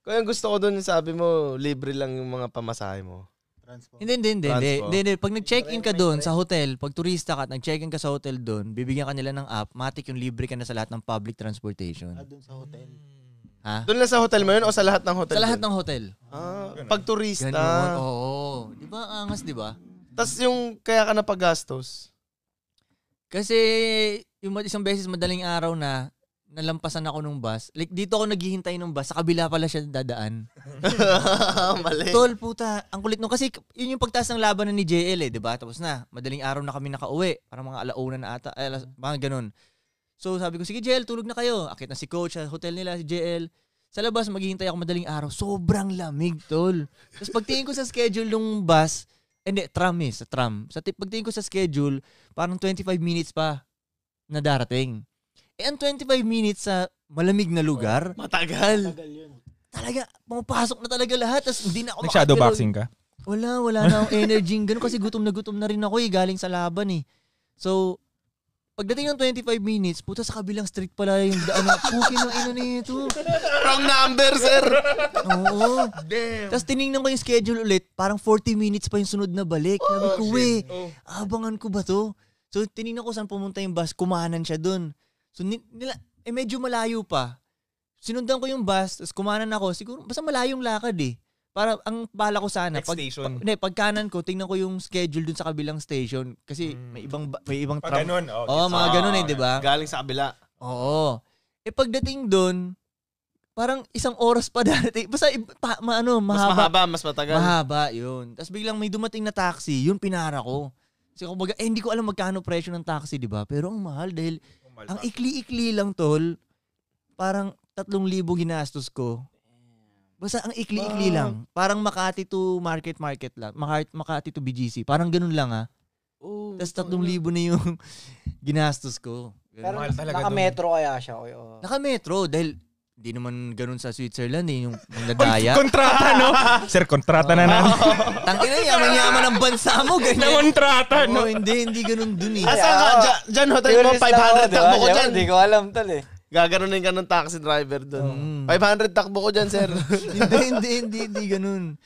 Kaya gusto ko doon, sabi mo, libre lang yung mga pamasahe mo. Hindi. Pag nag-check-in ka doon sa hotel, pag turista ka at nag-check-in ka sa hotel doon, bibigyan ka nila ng app, matik yung libre ka na sa lahat ng public transportation. Doon sa hotel. Ha? Doon lang sa hotel mo yun o sa lahat ng hotel? Sa lahat ng hotel. Pag turista. Ganun, oo. Di ba, angas, di ba? Tapos yung kaya ka napagastos? Kasi yung isang beses madaling araw na, nalampasan ako nung bus. Like, dito ako naghihintay nung bus. Sa kabila pala siya dadaan. Mali. Tol, puta. Ang kulit nung. Kasi yun yung pagtaas ng laban ni JL diba? Tapos na, madaling araw na kami nakauwi. Parang mga alauna na ata. Mga ganun. So sabi ko, sige JL, tulog na kayo. Akit na si coach sa hotel nila, si JL. Sa labas, maghihintay ako madaling araw. Sobrang lamig, tol. Tapos pagtingin ko sa schedule nung bus, tram. Pagtingin ko sa schedule, parang 25 minutes pa na darating. Ang 25 minutes sa malamig na lugar. Matagal. Talaga, pumapasok na talaga lahat. Tapos hindi na ako Nag-shadowboxing ka? Wala na akong energy. Ganun kasi gutom na rin ako galing sa laban So, pagdating ng 25 minutes, puta sa kabilang street pala yung daan na pukin ng ino nito. Wrong number, sir. Oo. Damn. Tapos tinignan ko yung schedule ulit. Parang 40 minutes pa yung sunod na balik. Sabi ko, abangan ko ba to? So, tinignan ko saan pumunta yung bus. Kumanan siya dun. So, medyo malayo pa. Sinundan ko yung bus, tapos kumanan ako. Siguro, basta malayong lakad Para, ang bala ko sana. Station. Pag kanan ko, tingnan ko yung schedule dun sa kabilang station. Kasi may ibang tram. Ganun. Mga ganun di ba? Galing sa kabila. Oo. Pagdating dun, parang isang oras pa darating. Basta, mahaba. Mas matagal. Mahaba, yun. Tapos biglang may dumating na taxi, yun pinara ko. Kasi kumbaga, hindi ko alam magkano presyo ng taxi, di ba? Pero ang mahal dahil ang ikli-ikli lang, tol. Parang 3,000 ginastos ko. Basta ang ikli-ikli lang. Parang Makati to Market lang. Makati to BGC. Parang ganun lang Tapos 3,000 na yung ginastos ko. Pero naka-metro kaya siya. Naka-metro dahil hindi naman ganun sa Switzerland yung nadaya. Kontrata, no? Sir, kontrata na namin. Tangina, yaman-yaman ang bansa mo. Ganyan. Kontrata, no? Hindi ganun dun Asan ka? Dyan, hotel mo, 500 takbo ko dyan. Hindi ko alam, tol Gaganunin ka ng taxi driver dun. 500 takbo ko dyan, sir. Hindi ganun.